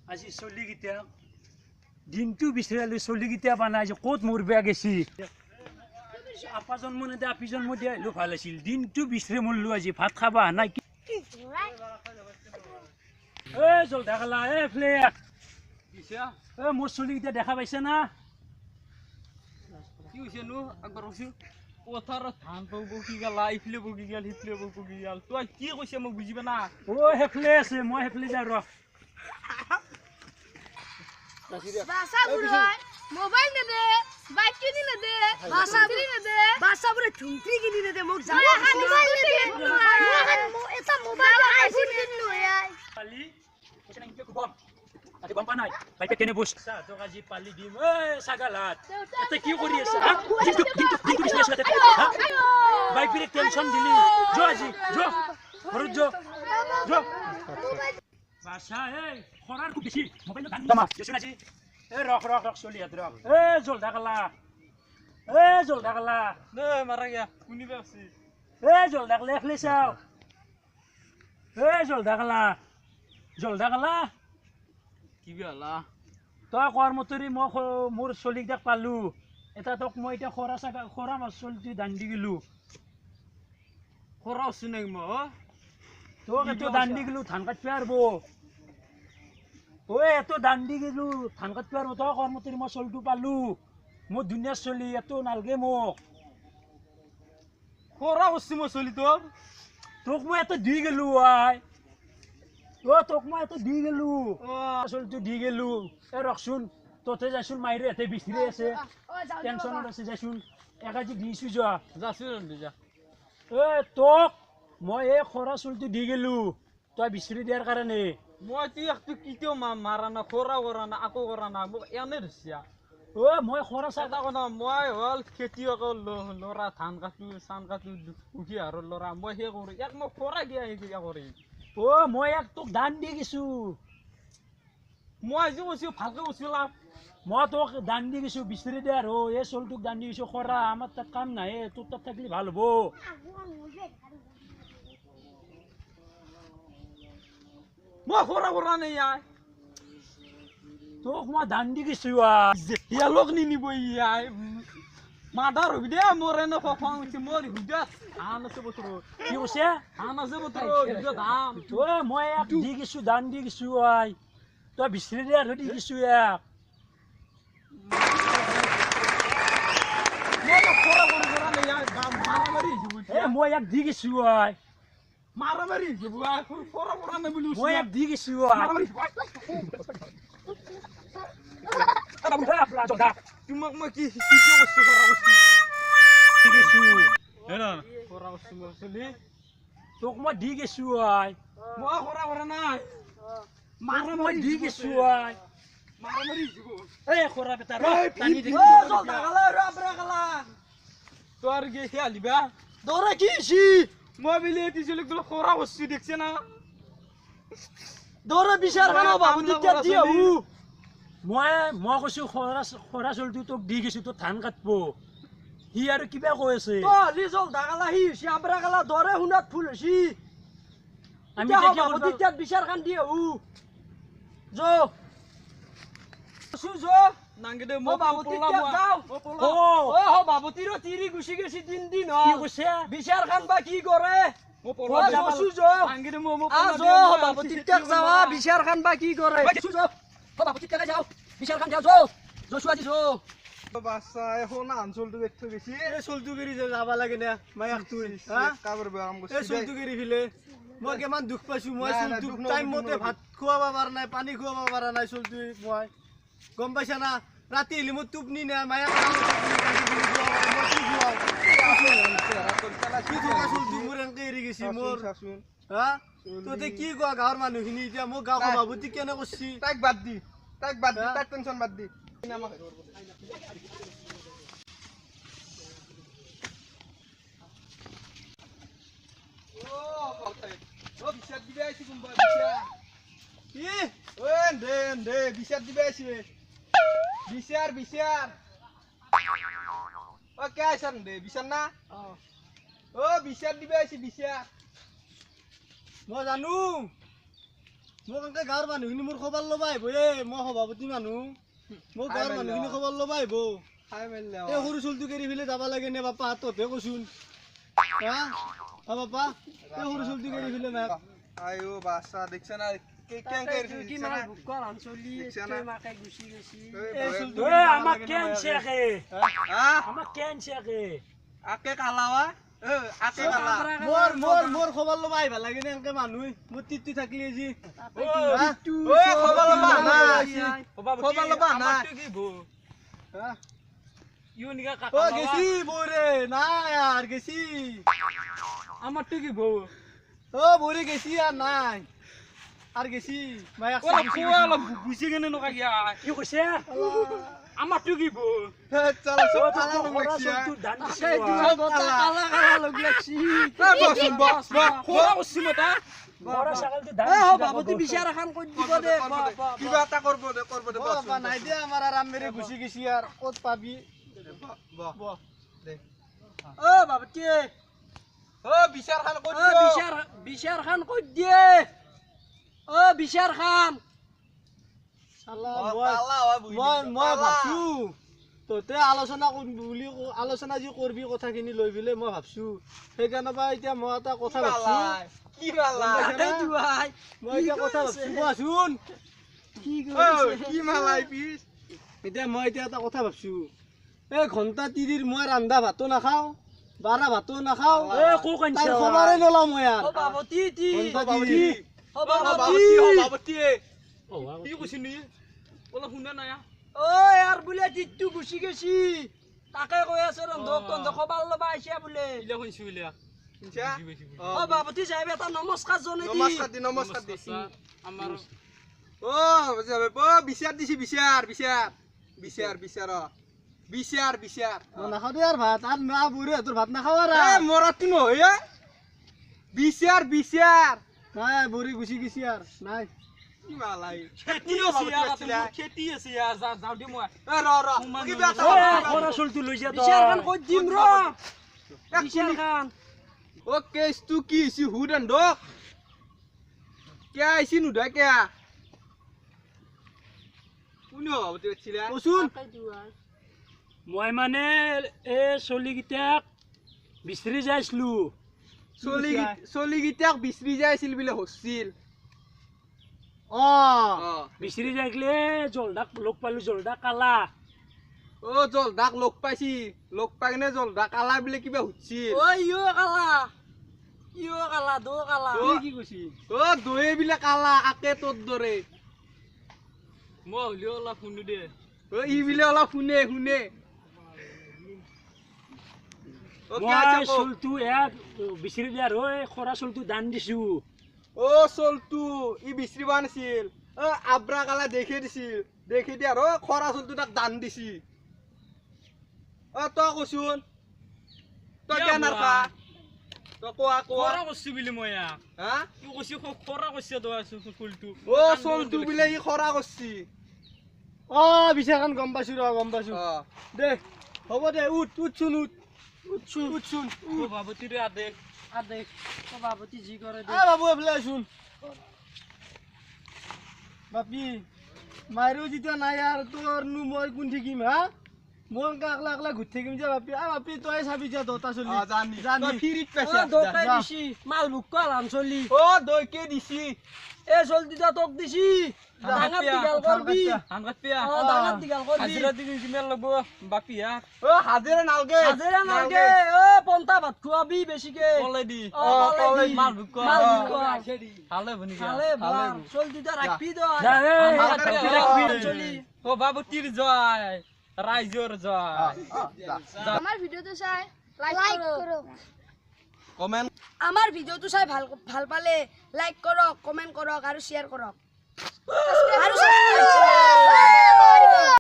আজি চলিকেইটা দিনটো বিচাৰিলে চলিকেইটা বানাই যে ক'ত মোৰ বেয়া গেছি আপা জন্ম নিদে আপি জন্ম দিয়া আহিলেও ভাল আছিল দিনটো বিচাৰি মৰলো আজি ভাত খাবা নাই জলদা খালা ফ্লেক মোৰ চলিকেইটা দেখা পাইছে না কি হৈছে নো একবাৰ কৈছো পথাৰত ধান বগি গেলা ইফালে বগি গেল সিফালে বগি গেল তই কি কৈছে মোক বুজিবা না হেফলে আছে মই হেফলে যাওঁ ৰ বাসা বুড়াই মোবাইল দে দে বাইক কিনি না দে বাসা কিনি না দে বাসা বুড়ে ঠুংটি কিনি না দে মোক যাও মোবাইল দে এটা মোবাইল আইফোন কিনলো ইয়াই পালি কৈছে না ইনকে খুবম আজি গম পা নাই বাইকে কেনে বস তোক আজি পালি দিম সাগালাত এতে কি কৰি আছে কিন্তু বিজনেছ কৰতে বাইক পিৰে টেনশন দিলি যো আজি যো ঘৰত যো বাসা খরার খুব বেশি মোবাইল গান জমা দেখছ আজি রক চলি হাত রক জলদা কালা নে মারা গিয়া শুনিবা আছে জলদা কালা এখলে চাও জলদা কালা কি বিয়ালা তই কোৱাৰ মতৰি মই মোৰ চলিকেইটাক পালো এটা তোক মই এতিয়া খৰা মাছ চলিটো দাণ্ডি গেলো খৰা আছে নাই মই তোক এইটো দাণ্ডি গেলো ধান কাটবি আৰব এতো দাণ্ডি গেলো ধান কাটবি আৰব তই কোৱাৰ মতৰি মই চলিটো পালো মোৰ ধুনীয়া চলি এতো নালগে মোক খৰা আছে মই চলি তোক মই এতো দি গেলো তোক মই এতো দি গেলো চলিটো দি গেলো ৰখচোন তোতে যাচোন মাইৰে এতে বিচৰি আছে টেনশ্যনত আছে যাচোন একাজি দিছো যোৱা যাচোন যা তোক মই এই খৰা চলিটো দি গেলো তই বিচৰি দিয়াৰ কাৰণে মই তুই কেতিয়াও মাৰা না খৰা কৰা না আকৌ কৰা না মোক এনে ধৰিছা মই খৰা চাই এটা কথা মই হ'ল খেতিয়কৰ ল'ৰা ধান কাটো চান কাটো উঠি আৰু ল'ৰা মই সেই কৰোঁ ইয়াক মই খৰা দিয়া কৰি মই ইয়াক তোক দান দি গেছো মই আজি কৈছোঁ ভালকৈ কৈছোঁ লাভ মই তোক দান দি গেছো বিচৰি দে আৰু এই চলটোক দান দি গেছো খৰা আমাৰ তাত কাম নাই তোৰ তাত থাকিলে ভাল হ'ব মই খৰা কৰা নাই ইয়াই তোক মই দান দি গেছো ইয়ালোক নিনিব ইয়াই মাদাৰ হবি দে মোৰ এনে খং উঠি মোৰ হৃদয়ত ধান আছে বতৰত কি কৈছে ধান আছে বতৰত হৃদয়ত ধান মই ইয়াক দি গেছো দান দি গেছো তই বিচৰি দে আৰু দি গেছো ইয়াক মই ইয়াক দি গেছো মাৰামাৰি খৰা কৰা নাই বুলি মই ইয়াক দি গেছো তোমাক মই কি কৈছো খৰা কৈছো মোৰ চলি তোক মই দি গেছো মই খৰা কৰা নাই মই দি গেছো মাৰামাৰি খৰা বেটা তোৰ কি খেলিবা দৌৰা কি মই বিলি দিছিলো খৰা বস্তু দেখছে না দৌৰা বিচাৰ বাবু তেতিয়া মই কৈছো খৰা চলটো তোক দি গেছো তোৰ ধান কাটব সি আৰু কিবা কৈ আছে বিচাৰ খান দি নাংগে দে মই বাবু তিৰো তিৰি গুচি গেছি দিন বিচাৰ খান বা কি কৰে বিচাৰ খান বা কি কৰে বিচাৰ খান বাচ্চা এখন অঞ্চলটো দেখতে গেছি চলটো গেৰি যাবা লাগে না মই একটু কাবৰ কাম কৰিছি চলটো গেৰি ফিলে মই কিমান দুখ পাইছো মই চলটো টাইম মতে ভাত খুৱাব পাৰা নাই পানী খুৱাব পাৰা নাই চলটো মই গম পাইছা না ৰাতি হলি মই টোপনি নাই মায়া মোৰ এনেকে এৰি গেছি মোৰ তহঁতে কি কোৱা গাঁৱৰ মানুহখিনি এতিয়া মোক গাঁও সভাপতি কেনে কৰিছি তাইক বাদ দি তাইক টেনশ্যন বাদ দি বিচাৰ দিবা আহিছে বিচাৰ কে আইছা দে বিচাৰ না বিচাৰ দিবা আহিছে বিচাৰ মই জানো মোক এনেকে গাঁৱৰ মানুহখিনি মোৰ খবৰ ল'ব আহিব মই সভাপতি মানুহ মোক গাঁৱৰ মানুহখিনি খবৰ ল'ব আহিব এই সৰু চুলটো কেৰি ফেলে যাব লাগে নে বাপা তহঁতে কচোন হা বাপা এই সৰু চুলটো কেৰি ফেলে নাই আইও বাচ্চা দেখছ না আমাক কেন শেখে আমাক কেন শেখে আকে কালাৱা আকে কালা মোৰ খবৰ ল'ব আহিব লাগে নে এনেকে মানুহ মোৰ তিতি থাকিলে যি খবৰ ল'বা নাই খবৰ ল'বা নাই গেছি বৌরে না আর গেছি আমার তো কি বউ বৌরে গেছি আর নাই আর গেছি ভাই বুঝি কেনে নকা গিয়া কি কইছে আমার তো কি বউ চল সব কালা লগ লাগছি কালা কালা লগ লাগছি বসুন বস খোরা কইছি মতা বড় ছাগল তো দান বাবুতি বিচার খান কই দিব দে কিবা এটা করব দে বস বাবা নাই দে আমার আরাম মেরে ঘুষি গেছি আর কত পাবি ও বাবুতি ও বিচার খান কই বিচার খান কই দিয়ে বিচার খান শালা মই ভাবছো তোতে আলোচনা বুলি আলোচনা যি করবি কথাখিনি লৈ বিলে মই ভাবছো সেইকাৰণে বা এতিয়া মই এটা কথা ভাবছো কি বালা মই এতিয়া কথা ভাবছো কোৱাচোন কি মালাই পিস এতিয়া মই এতিয়া এটা কথা ভাবছো এই ঘন্টা 30 মই ৰান্ধা ভাতো নাখাও বাৰা ভাতো নাখাও কো কানছা তাই খবৰে নলাও মই আর বাবুতি ঘন্টা 30 বাবুতি কি কইছিস নি ওলা শুনা না ও यार বুলে টিটু গুছি গেছি তাকে কই আছে রন্ধক খবর লবা আইছে বুলে ইলা কইছি ইলা ও বাবুতি সাহেব এটা নমস্কার জনে দি নমস্কার দি আমার ও যাবে বিচার দিছি বিচার নাখাও দে আর ভাত আর না বুড়ে তোর ভাত না খাওয়া রা মরাতি নয় বিচার নাই বুড়ি গুছি গেছি আর নাই কি মালাই খেতি আছে আর যাও দি মই র কিবা খরা চলতু লৈ যা বিচার খান কই দিম র বিচার খান ও কেস তু কি সি হুডন ডক কে আইছি নুডা কে কোন বাবুতি ছিলা কচোন মই মানে এ চলি গিটাক বিচৰি যাইছলু চলি গিটাক বিচৰি যাইছিল বিলে হছিল বিচৰি যাইলে জলদাক লগ পালো জলদা কালা ও জল ডাক লগ পাইছি লগ পাই কিনে জল ডাক কালা বিলে কিবা হছিল ও ইও কালা দো কালা কি কৈছি ও দয়ে বিলে কালা আকে তোর দরে মই হলিও অলপ শুনো দে ও ই বিলে অলপ শুনে ও কে মই আছে চলতু এক বিচৰি দিয়াৰ হৈ খৰা চলতু দান দিছো ও চলতু ই বিচৰিবা নাছিল ও আব্ৰা কালা দেখি দিয়া ৰ খৰা চলতু তাক দান দিছি ও তই কচোন তই কেন নাৰখা তই কোৱা খৰা কৈছি বুলি মই হা কি কৈছি খৰা কৈছে তো ফুলটো ও চলতু বিলে ই খৰা কৰছি বিচাৰ খান গম পাইছো দে হ'ব দে উঠচোন বাবুতিৰ আদেশ বাবুতি জি কৰে দে বাবু এফালে আছোন বাপি মাইৰো যেতিয়া নাই আর তোর নু মই কোন থাকিম হা মই আকলা ঘুর থাকিম যে বাপি তই চাবি যা দতা চলি জানি তই ফিৰিত ও পাইছা দতাই দিছি মাল বুক কলাম চলি ও দই কে দিছি এ চলতি যা তোক দিছি ডাঙাত দিগাল করবি আনগাত পিয়া ডাঙাত দিগাল করবি হাজিৰা দিবি কিমান ল'ব বাপি ও হাজিৰা নালগে হাজিৰা নালগে ও পন্তা ভাত খুৱাবি বেছিকে অলৰেডি কলেদি মাল বুক মাল বুক কর হালে বনি খালে ভাল চলতি যা রাখবি তো চলি ও বাবুতিৰ জয় ৰাইজৰ জয় আমার ভিডিওটো চাই লাইক করো কমেন্ট আমার ভিডিওটো চাই ভাল পালে লাইক করক কমেন্ট করক আর শেয়ার করক আর